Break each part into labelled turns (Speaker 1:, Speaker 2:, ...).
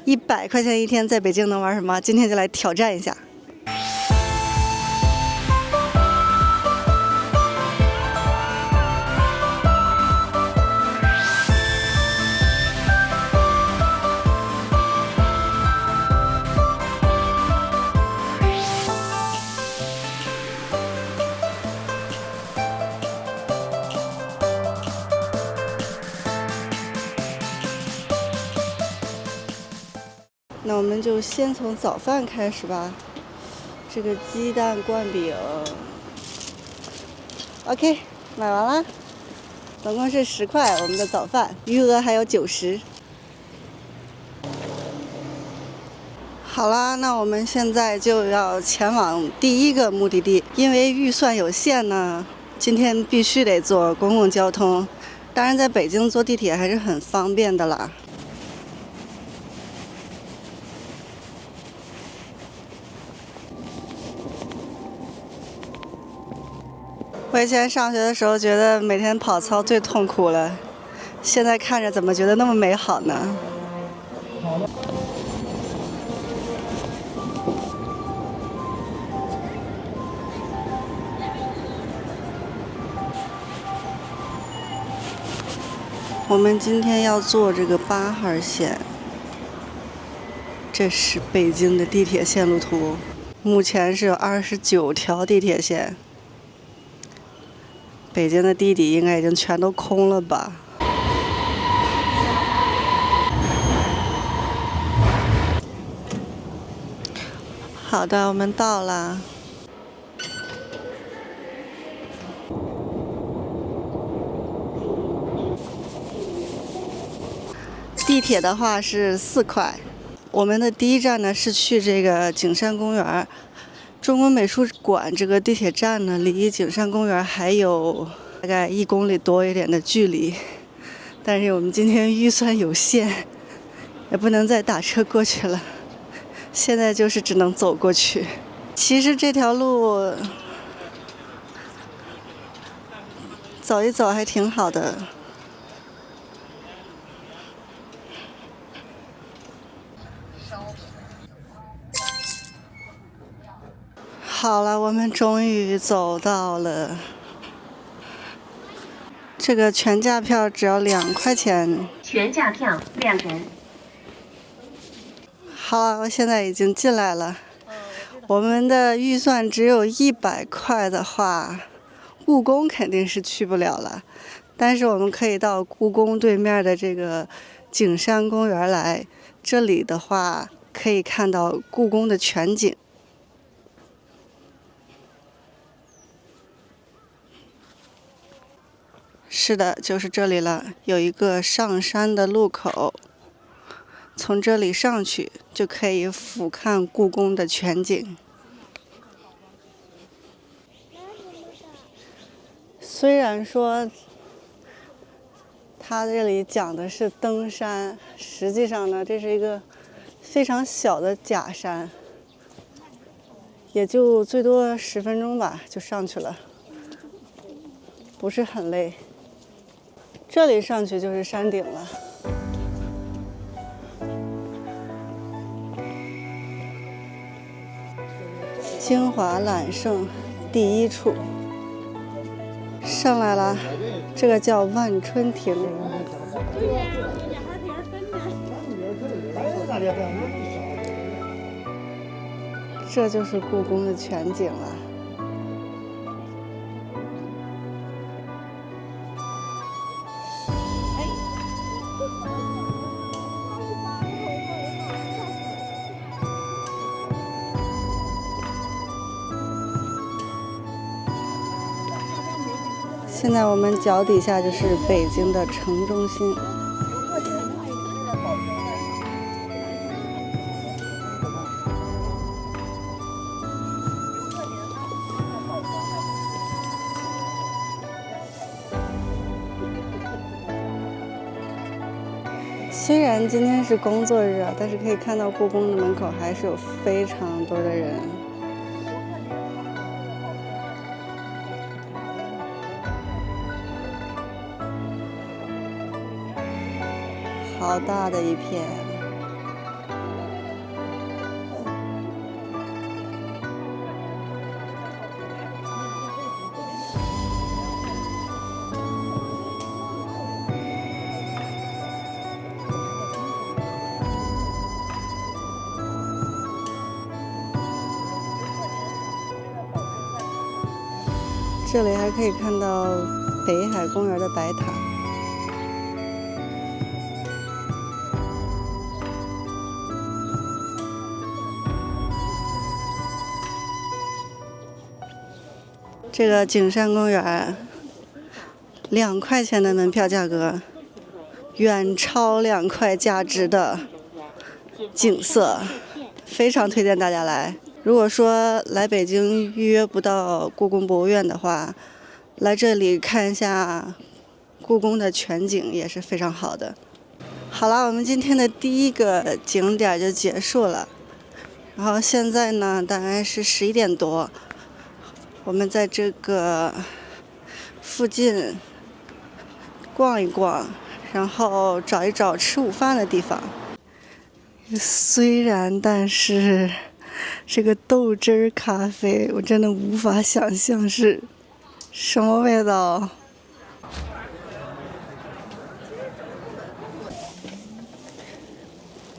Speaker 1: 100块钱一天在北京能玩什么？今天就来挑战一下。那我们就先从早饭开始吧。这个鸡蛋灌饼 ，OK， 买完了，总共是10块，我们的早饭，余额还有90。好啦，那我们现在就要前往第一个目的地，因为预算有限呢，今天必须得坐公共交通。当然，在北京坐地铁还是很方便的啦。我以前上学的时候觉得每天跑操最痛苦了，现在看着怎么觉得那么美好呢？我们今天要坐这个8号线，这是北京的地铁线路图，目前是有29条地铁线。北京的地底应该已经全都空了吧？好的，我们到了。地铁的话是4块。我们的第一站呢是去这个景山公园。中国美术馆这个地铁站呢，离景山公园还有大概1公里多一点的距离，但是我们今天预算有限，也不能再打车过去了，现在就是只能走过去。其实这条路走一走还挺好的。好了，我们终于走到了。这个全价票只要2块钱。
Speaker 2: 全价票2人。
Speaker 1: 好了，我现在已经进来了。我们的预算只有100块的话，故宫肯定是去不了了。但是我们可以到故宫对面的这个景山公园来，这里的话可以看到故宫的全景。是的，就是这里了，有一个上山的路口，从这里上去就可以俯瞰故宫的全景。虽然说它这里讲的是登山，实际上呢，这是一个非常小的假山，也就最多10分钟吧就上去了，不是很累。这里上去就是山顶了。京华揽胜第1处上来了，这个叫万春亭。这就是故宫的全景了。现在我们脚底下就是北京的城中心。虽然今天是工作日啊，但是可以看到故宫的门口还是有非常多的人。好大的一片。这里还可以看到北海公园的白塔。这个景山公园，2块钱的门票价格，远超2块价值的景色，非常推荐大家来。如果说来北京预约不到故宫博物院的话，来这里看一下故宫的全景也是非常好的。好了，我们今天的第一个景点就结束了。然后现在呢，大概是11点多，我们在这个附近逛一逛，然后找一找吃午饭的地方。但是这个豆汁儿咖啡，我真的无法想象是什么味道。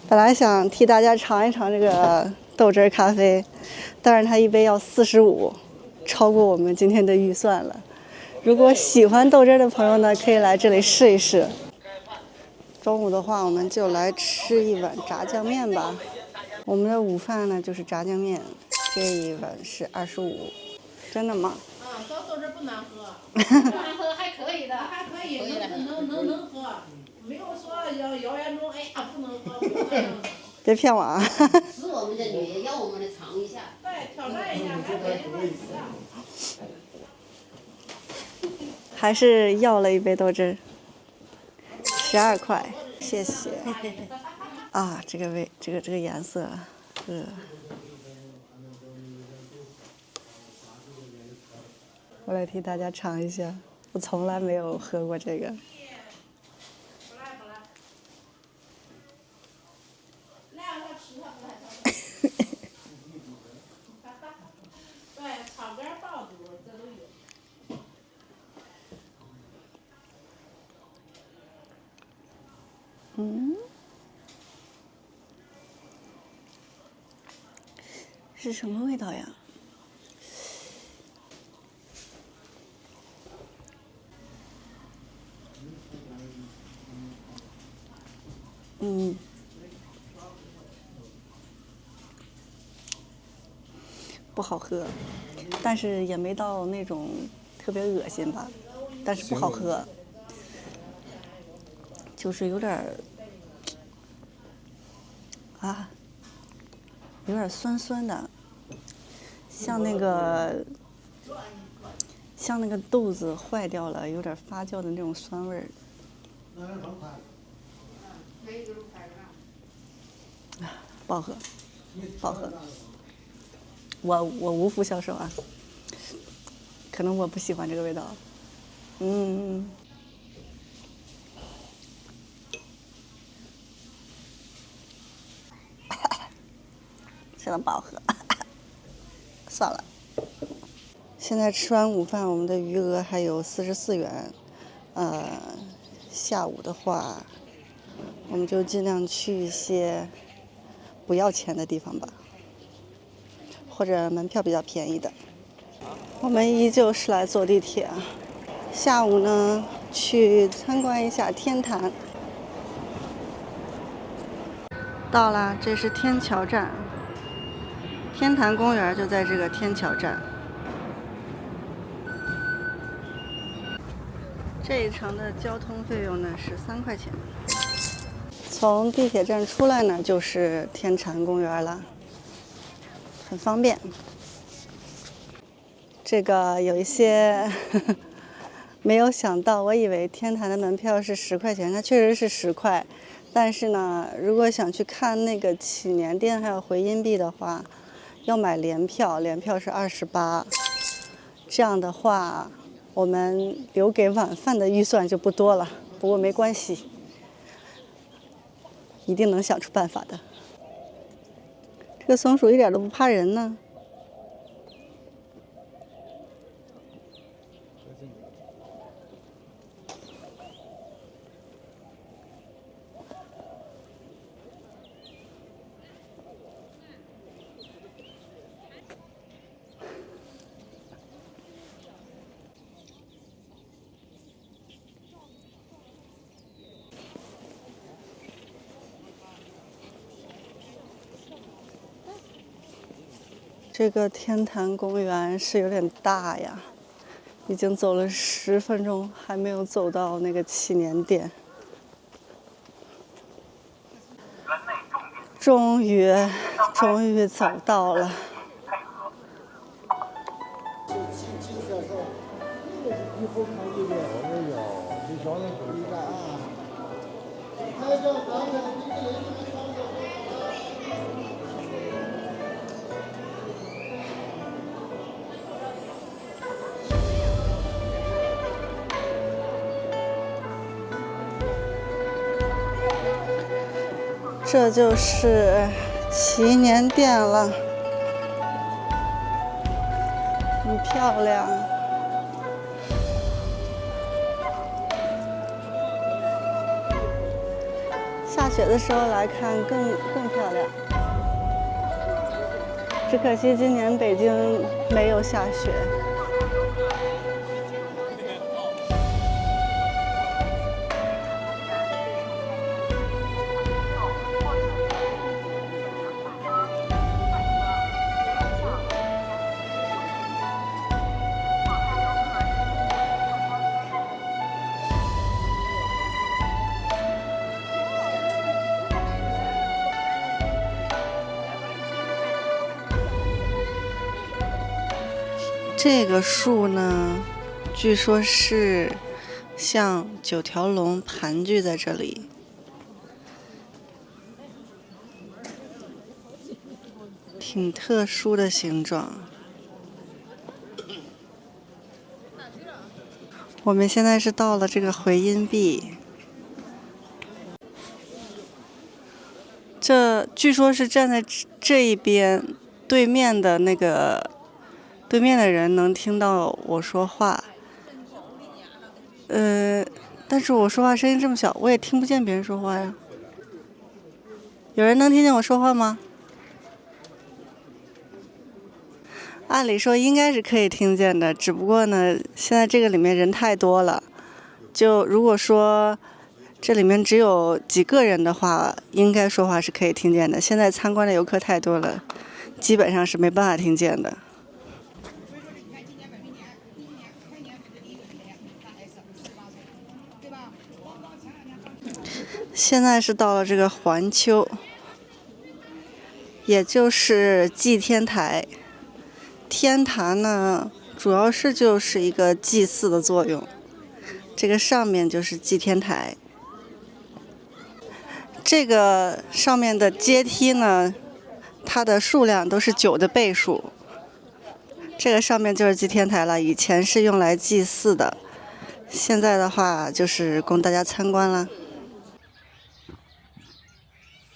Speaker 1: 本来想替大家尝一尝这个豆汁儿咖啡，但是它一杯要45，超过我们今天的预算了。如果喜欢豆汁儿的朋友呢，可以来这里试一试。中午的话，我们就来吃一碗炸酱面吧。我们的午饭呢就是炸酱面，这一碗是25。真的吗？
Speaker 3: 烧豆汁不难喝，不难喝还可以的，还可以，能喝，没有说谣言中哎呀不能喝，不能喝。
Speaker 1: 别骗我啊！
Speaker 4: 是我们的女，要我们来尝一下。
Speaker 3: 对，挑战一下，来北京来吃啊。
Speaker 1: 还是要了一杯豆汁，12块，谢谢。啊，这个颜色，我来替大家尝一下，我从来没有喝过这个。
Speaker 3: 对，炒肝爆肚这都有。
Speaker 1: 是什么味道呀？不好喝，但是也没到那种特别恶心吧，但是不好喝，就是有点有点酸酸的，像那个豆子坏掉了，有点发酵的那种酸味儿。不好喝，不好喝。我无福消受啊，可能我不喜欢这个味道。真的不好喝，算了。现在吃完午饭，我们的余额还有44元。下午的话，我们就尽量去一些不要钱的地方吧，或者门票比较便宜的。我们依旧是来坐地铁啊。下午呢，去参观一下天坛。到了，这是天桥站。天坛公园就在这个天桥站。这一程的交通费用呢是3块钱。从地铁站出来呢，就是天坛公园了，很方便。这个有一些没有想到，我以为天坛的门票是10块钱，它确实是10块。但是呢，如果想去看那个祈年殿还有回音壁的话，要买联票，联票是28。这样的话，我们留给晚饭的预算就不多了。不过没关系，一定能想出办法的。这个松鼠一点都不怕人呢。这个天坛公园是有点大呀，已经走了10分钟，还没有走到那个祈年殿。终于走到了。这就是祈年殿了，很漂亮。下雪的时候来看更漂亮。只可惜今年北京没有下雪。这个树呢，据说是像9条龙盘踞在这里，挺特殊的形状。我们现在是到了这个回音壁，这据说是站在这一边对面的那个。对面的人能听到我说话，但是我说话声音这么小，我也听不见别人说话呀。有人能听见我说话吗？按理说应该是可以听见的，只不过呢，现在这个里面人太多了，就如果说这里面只有几个人的话，应该说话是可以听见的。现在参观的游客太多了，基本上是没办法听见的。现在是到了这个环丘，也就是祭天台。天坛呢，主要就是一个祭祀的作用。这个上面就是祭天台。这个上面的阶梯呢，它的数量都是9的倍数。这个上面就是祭天台了，以前是用来祭祀的，现在的话就是供大家参观了。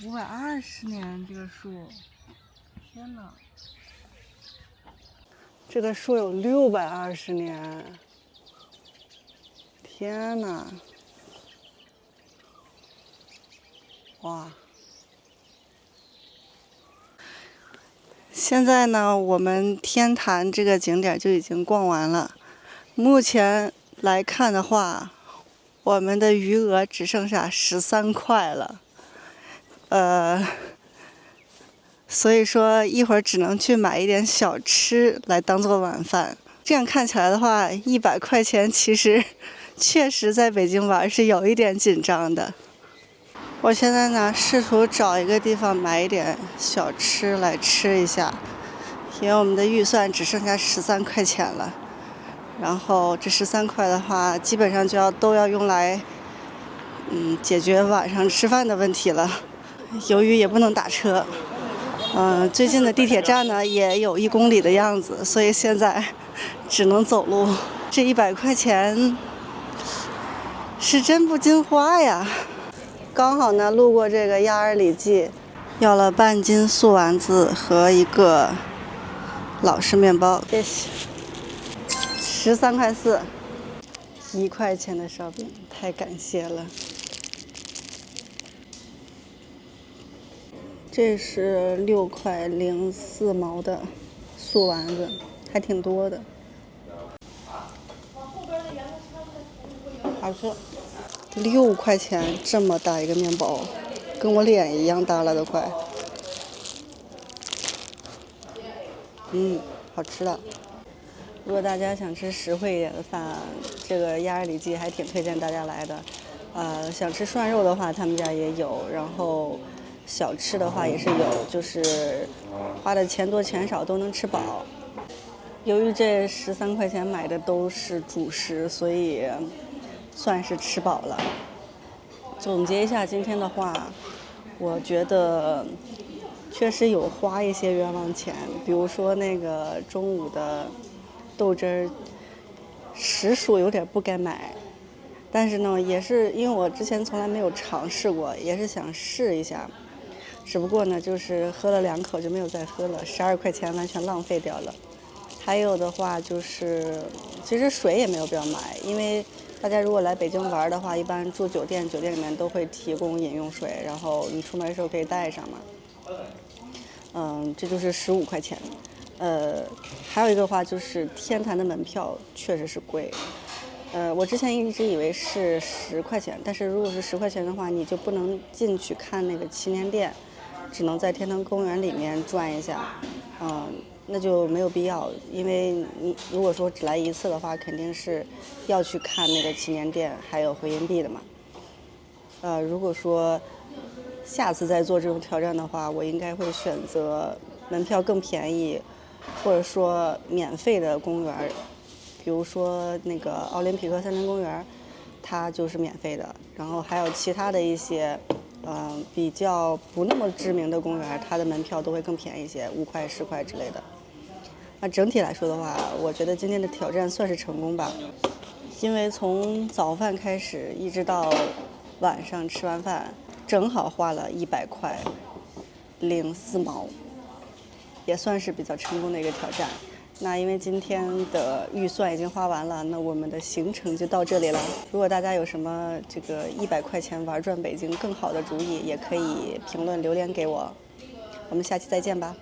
Speaker 1: 520年这个树，天哪！这个树有620年，天哪！哇！现在呢，我们天坛这个景点就已经逛完了。目前来看的话，我们的余额只剩下13块了。所以说一会儿只能去买一点小吃来当做晚饭。这样看起来的话，100块钱其实确实在北京玩是有一点紧张的。我现在呢，试图找一个地方买一点小吃来吃一下，因为我们的预算只剩下13块钱了。然后这13块的话，基本上都要用来解决晚上吃饭的问题了。由于也不能打车，最近的地铁站呢也有1公里的样子，所以现在只能走路。这100块钱是真不禁花呀！刚好呢路过这个鸭儿里记，要了半斤素丸子和一个老式面包，谢谢。13块4，1块钱的烧饼，太感谢了。这是6块04毛的素丸子，还挺多的。好吃。6块钱这么大一个面包，跟我脸一样大了都快。好吃的。如果大家想吃实惠一点的饭，这个鸭儿里脊还挺推荐大家来的。想吃涮肉的话，他们家也有，然后小吃的话也是有，就是花的钱多钱少都能吃饱。由于这13块钱买的都是主食，所以算是吃饱了。总结一下今天的话，我觉得确实有花一些冤枉钱，比如说那个中午的豆汁儿，实属有点不该买。但是呢，也是因为我之前从来没有尝试过，也是想试一下。只不过呢，就是喝了2口就没有再喝了，12块钱完全浪费掉了。还有的话就是，其实水也没有必要买，因为大家如果来北京玩的话，一般住酒店，酒店里面都会提供饮用水，然后你出门的时候可以带上嘛。这就是15块钱。还有一个话就是天坛的门票确实是贵。我之前一直以为是10块钱，但是如果是10块钱的话，你就不能进去看那个祈年殿，只能在天坛公园里面转一下。那就没有必要，因为你如果说只来一次的话，肯定是要去看那个祈年殿还有回音壁的嘛。如果说下次再做这种挑战的话，我应该会选择门票更便宜，或者说免费的公园，比如说那个奥林匹克森林公园，它就是免费的。然后还有其他的一些比较不那么知名的公园，它的门票都会更便宜一些，5块10块之类的。那整体来说的话，我觉得今天的挑战算是成功吧，因为从早饭开始一直到晚上吃完饭，正好花了100块零4毛，也算是比较成功的一个挑战。那因为今天的预算已经花完了，那我们的行程就到这里了。如果大家有什么这个100块钱玩转北京更好的主意，也可以评论留言给我。我们下期再见吧。